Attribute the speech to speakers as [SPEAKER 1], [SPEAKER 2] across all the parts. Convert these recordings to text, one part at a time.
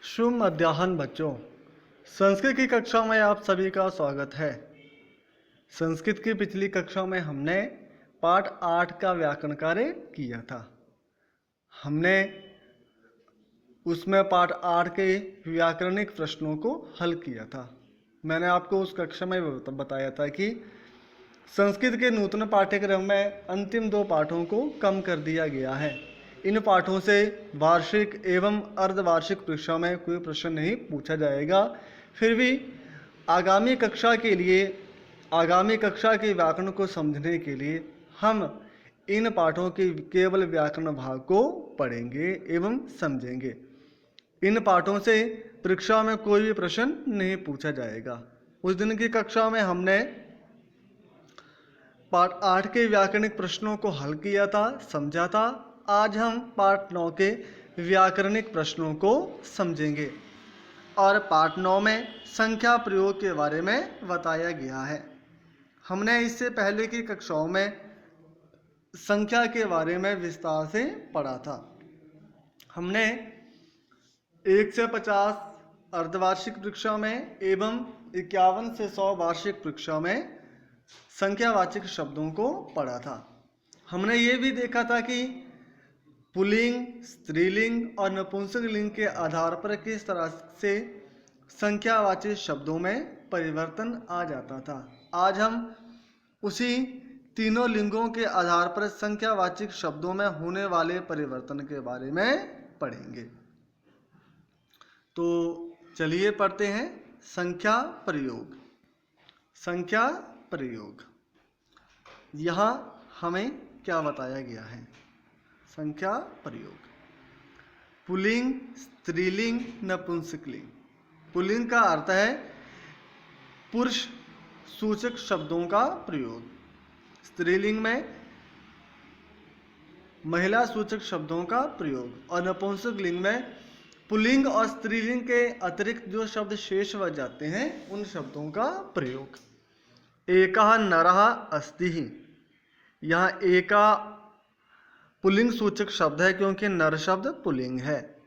[SPEAKER 1] शुभ मध्याह्न बच्चों। संस्कृत की कक्षा में आप सभी का स्वागत है। संस्कृत की पिछली कक्षा में हमने पाठ 8 का व्याकरण कार्य किया था। हमने उसमें पाठ 8 के व्याकरणिक प्रश्नों को हल किया था। मैंने आपको उस कक्षा में बताया था कि संस्कृत के नूतन पाठ्यक्रम में अंतिम 2 पाठों को कम कर दिया गया है। इन पाठों से वार्षिक एवं अर्धवार्षिक परीक्षा में कोई प्रश्न नहीं पूछा जाएगा। फिर भी आगामी कक्षा के व्याकरण को समझने के लिए हम इन पाठों के केवल व्याकरण भाग को पढ़ेंगे एवं समझेंगे। इन पाठों से परीक्षा में कोई भी प्रश्न नहीं पूछा जाएगा। उस दिन की कक्षा में हमने पाठ 8 के व्याकरणिक प्रश्नों को हल किया था, समझा था। आज हम पाठ 9 के व्याकरणिक प्रश्नों को समझेंगे और पाठ 9 में संख्या प्रयोग के बारे में बताया गया है। हमने इससे पहले की कक्षाओं में संख्या के बारे में विस्तार से पढ़ा था। हमने 1 से 50 अर्धवार्षिक परीक्षा में एवं 51 से 100 वार्षिक परीक्षा में संख्यावाचक शब्दों को पढ़ा था। हमने ये भी देखा था कि पुल्लिंग, स्त्रीलिंग और नपुंसकलिंग के आधार पर किस तरह से संख्यावाचक शब्दों में परिवर्तन आ जाता था। आज हम उसी तीनों लिंगों के आधार पर संख्यावाचक शब्दों में होने वाले परिवर्तन के बारे में पढ़ेंगे। तो चलिए पढ़ते हैं संख्या प्रयोग। संख्या प्रयोग, यहाँ हमें क्या बताया गया है। संख्या प्रयोग, पुल्लिंग, स्त्रीलिंग, नपुंसकलिंग। पुल्लिंग का अर्थ है पुरुष सूचक शब्दों का प्रयोग। स्त्रीलिंग में महिला सूचक शब्दों का प्रयोग और नपुंसकलिंग में पुल्लिंग और स्त्रीलिंग के अतिरिक्त जो शब्द शेष बच जाते हैं उन शब्दों का प्रयोग। एका नरः अस्ति, यहाँ एका पुल्लिंग सूचक शब्द है क्योंकि नर शब्द पुल्लिंग है।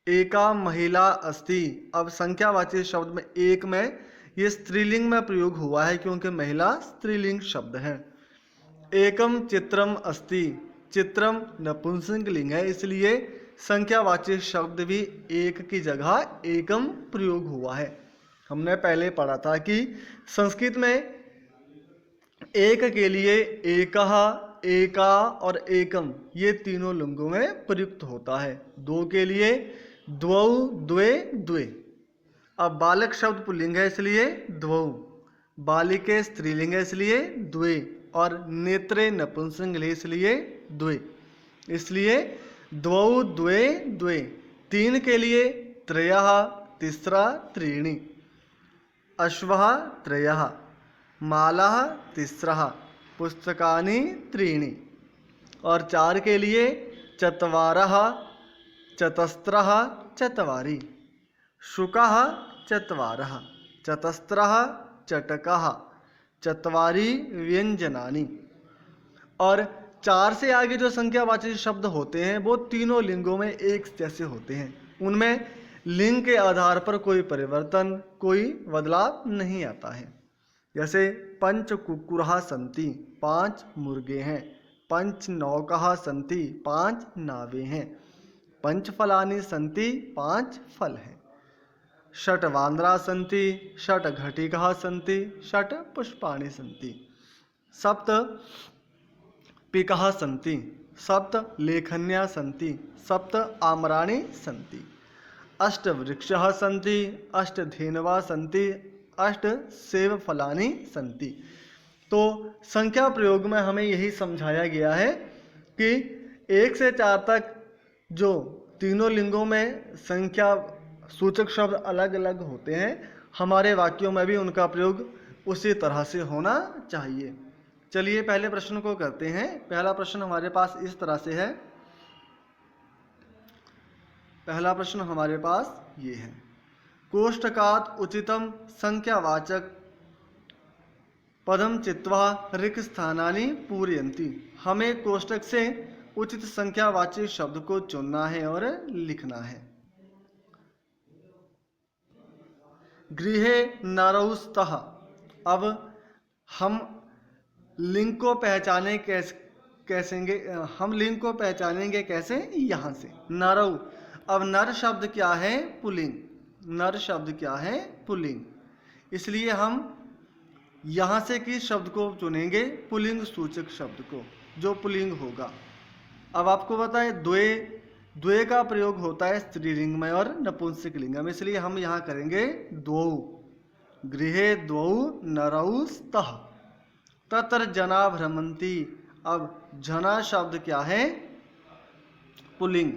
[SPEAKER 1] एका महिला अस्ति, अब संख्यावाचक शब्द में एक में ये स्त्रीलिंग में प्रयोग हुआ है क्योंकि महिला स्त्रीलिंग शब्द है। एकम चित्रम अस्ति, चित्रम नपुंसकलिंग है, इसलिए संख्यावाचक शब्द भी एक की जगह एकम प्रयोग हुआ है। हमने पहले पढ़ा था कि संस्कृत में एक के लिए एकः, एका और एकम ये तीनों लिंगों में प्रयुक्त होता है। दो के लिए द्वौ, द्वे, द्वे। अब बालक शब्द पुल्लिंग है इसलिए द्वौ, बालिके स्त्रीलिंग है इसलिए द्वे और नेत्रे नपुंसकलिंग है इसलिए द्वे। इसलिए द्वौ, द्वे, द्वे। तीन के लिए त्रयः, तीसरा त्रीणि। अश्वः त्रयः, मालाः तिस्रः, पुस्तकानि त्रीणि। और चार के लिए चत्वारः, चतस्रः, चत्वारि। शुकः चत्वारः, चतस्रः चटकः, चत्वारि व्यंजनानि। और चार से आगे जो संख्यावाचक शब्द होते हैं वो तीनों लिंगों में एक जैसे होते हैं। उनमें लिंग के आधार पर कोई परिवर्तन, कोई बदलाव नहीं आता है। जैसे पंच कुक्कुरः सन्ति, 5 मुर्गे हैं। पंच नौकाः सन्ति, 5 नावें हैं। पंच फलानि सन्ति, 5 फल हैं। षट् वानराः सन्ति, षट् घटिकाः सन्ति, षट् पुष्पाणि सन्ति। सप्त पिकाः सन्ति, सप्त लेखन्याः सन्ति, सप्त आम्राणि सन्ति। अष्ट वृक्षाः सन्ति, अष्ट धेनवः सन्ति, अष्ट सेब फलानि सन्ति। तो संख्या प्रयोग में हमें यही समझाया गया है कि 1 से 4 तक जो तीनों लिंगों में संख्या सूचक शब्द अलग अलग होते हैं, हमारे वाक्यों में भी उनका प्रयोग उसी तरह से होना चाहिए। चलिए पहले प्रश्न को करते हैं। पहला प्रश्न हमारे पास इस तरह से है। पहला प्रश्न हमारे पास ये है, कोष्ठकात् उचितम संख्यावाचक पदम चित्वा रिक्त स्थानानि पूरयन्ति। हमें कोष्ठक से उचित संख्यावाचक शब्द को चुनना है और लिखना है। गृहे नरौस्तः। अब हम लिंग को पहचाने कैसेंगे, हम लिंग को पहचानेंगे कैसे, यहाँ से नरौ। अब नर शब्द क्या है, पुल्लिंग। नर शब्द क्या है, पुल्लिंग। इसलिए हम यहाँ से किस शब्द को चुनेंगे, पुल्लिंग सूचक शब्द को, जो पुल्लिंग होगा। अब आपको पता है द्वे, द्वे का प्रयोग होता है स्त्रीलिंग में और नपुंसकलिंग में, इसलिए हम यहाँ करेंगे द्वौ। गृहे द्वौ नरौ स्तः तत्र जना भ्रमन्ति। अब जना शब्द क्या है, पुल्लिंग,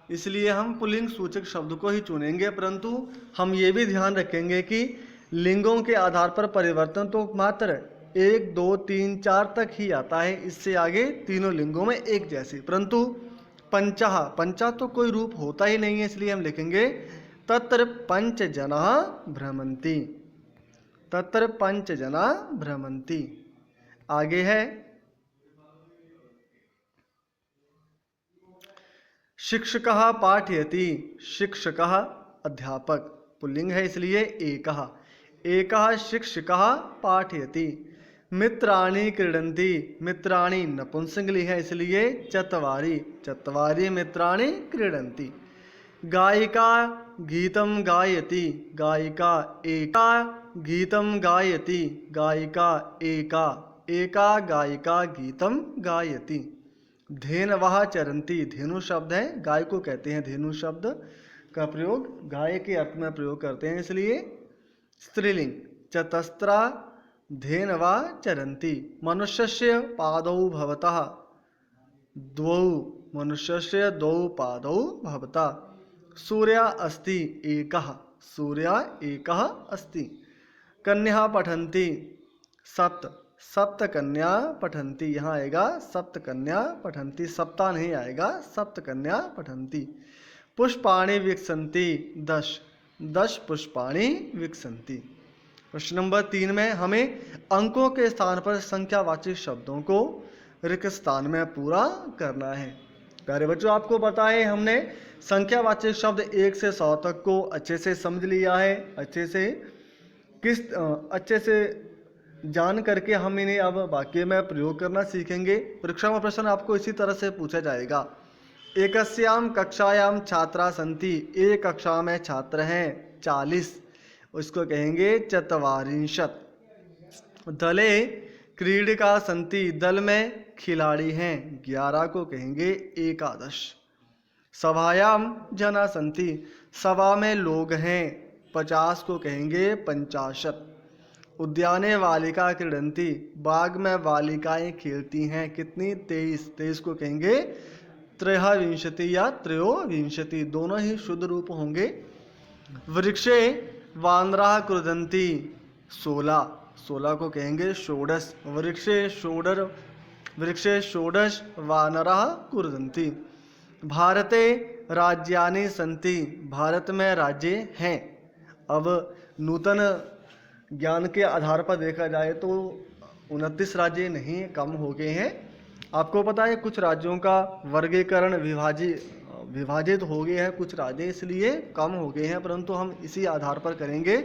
[SPEAKER 1] इसलिए हम पुल्लिंग सूचक शब्द को ही चुनेंगे। परंतु हम ये भी ध्यान रखेंगे कि लिंगों के आधार पर परिवर्तन तो मात्र 1, 2, 3, 4 तक ही आता है, इससे आगे तीनों लिंगों में एक जैसे। परंतु पंचः, पंचा तो कोई रूप होता ही नहीं है, इसलिए हम लिखेंगे तत्र पंच जना भ्रमन्ति। तत्र पंच जना भ्रमन्ति। आगे है शिक्षकः पाठयति। शिक्षकः अध्यापक, पुल्लिंग है इसलिए एकः। एकः शिक्षकः पाठयति। मित्राणि क्रीडन्ति। मित्राणि नपुंसकलिंग है इसलिए चत्वारि। चत्वारि मित्राणि क्रीडन्ति। गायिका गीतं गायति। गायिका एका गीतं गायति। गायिका एका। एका गायिका गीतं गायति। धेनवः चरन्ति। धेनु शब्द है, गाय को कहते हैं। धेनु शब्द का प्रयोग गाय के अर्थ में प्रयोग करते हैं, इसलिए स्त्रीलिंग। चतस्रा धेनवा चरन्ति। मनुष्यस्य पादौ भवतः द्वौ। मनुष्यस्य द्वौ पादौ भवता। सूर्य अस्ति एकः। सूर्य एकः अस्ति। कन्या पठन्ति। सप्त। सप्त कन्या पठन्ति। यहाँ आएगा सप्त कन्या पठन्ति, सप्ताह नहीं आएगा, सप्त कन्या पठन्ति। पुष्पाणि विकसन्ति। 10। 10 पुष्पाणि विकसन्ति। प्रश्न नंबर 3 में हमें अंकों के स्थान पर संख्यावाचक शब्दों को रिक्त स्थान में पूरा करना है। प्यारे बच्चों, आपको पता है हमने संख्यावाचक शब्द 1 से 100 तक को अच्छे से समझ लिया है। अच्छे से जान करके हम इन्हें अब वाक्य में प्रयोग करना सीखेंगे। परीक्षा में प्रश्न आपको इसी तरह से पूछा जाएगा। एकस्याम कक्षायाम छात्रा सन्ति। एक कक्षा में छात्र हैं 40, उसको कहेंगे चत्वारिंशत्। दले क्रीडका सन्ति। दल में खिलाड़ी हैं 11 को कहेंगे एकादश। सभायाम जना सन्ति। सभा में लोग हैं 50 को कहेंगे पंचाशत्। उद्याने बालिका क्रीडन्ति। बाग में बालिकाएं खेलती हैं कितनी, 23। 23 को कहेंगे त्रयोविंशति या त्रयोविंशति, दोनों ही शुद्ध रूप होंगे। वृक्षे वानराः क्रीडन्ति। 16। 16 को कहेंगे षोडश। वृक्षे षोडश वानराः क्रीडन्ति। भारते राज्यानि सन्ति। भारत में राज्य हैं। अब नूतन ज्ञान के आधार पर देखा जाए तो 29 राज्य नहीं, कम हो गए हैं। आपको पता है कुछ राज्यों का वर्गीकरण विभाजित हो गए हैं कुछ राज्य, इसलिए कम हो गए हैं, परंतु हम इसी आधार पर करेंगे।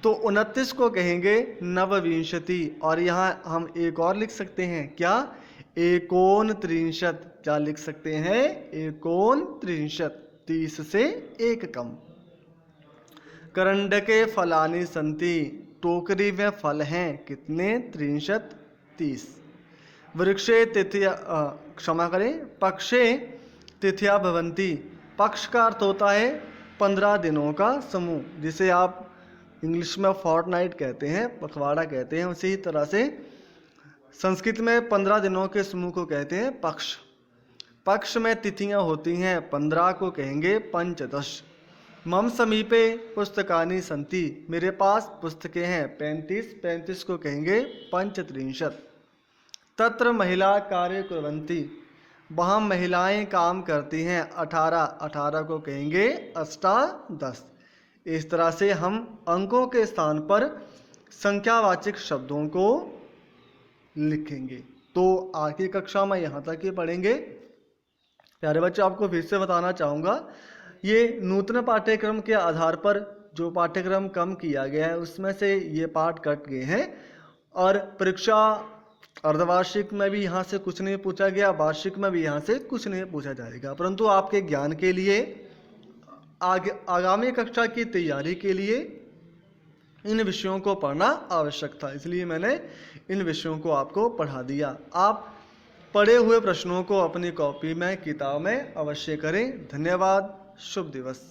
[SPEAKER 1] तो 29 को कहेंगे नवविंशति। और यहाँ हम एक और लिख सकते हैं, क्या, एकोनत्रिंशत्। क्या लिख सकते हैं, एकोनत्रिंशत्, 30 से 1 कम। करंडके फलानि सन्ति। टोकरी में फल हैं कितने, 63, 30। वृक्षे तिथिया, क्षमा करें, पक्षे तिथिया भवन्ति। पक्ष का अर्थ होता है 15 दिनों का समूह, जिसे आप इंग्लिश में फोर्टनाइट कहते हैं, पखवाड़ा कहते हैं। उसी तरह से संस्कृत में 15 दिनों के समूह को कहते हैं पक्ष। पक्ष में तिथियां होती हैं 15 को कहेंगे पंचदश। मम समीपे पुस्तकानि सन्ति। मेरे पास पुस्तकें हैं 35। 35 को कहेंगे पंचत्रिंशत्। तत्र महिला कार्य कुर्वन्ति। वहाँ महिलाएं काम करती हैं 18। 18 को कहेंगे अष्टादश। इस तरह से हम अंकों के स्थान पर संख्यावाचक शब्दों को लिखेंगे। तो आज की कक्षा में यहाँ तक ही पढ़ेंगे। प्यारे बच्चों, आपको फिर से बताना चाहूँगा, ये नूतन पाठ्यक्रम के आधार पर जो पाठ्यक्रम कम किया गया है उसमें से ये पाठ कट गए हैं। और परीक्षा अर्धवार्षिक में भी यहाँ से कुछ नहीं पूछा गया, वार्षिक में भी यहाँ से कुछ नहीं पूछा जाएगा, परंतु आपके ज्ञान के लिए आगामी कक्षा की तैयारी के लिए इन विषयों को पढ़ना आवश्यक था, इसलिए मैंने इन विषयों को आपको पढ़ा दिया। आप पढ़े हुए प्रश्नों को अपनी कॉपी में, किताब में अवश्य करें। धन्यवाद। शुभ दिवस।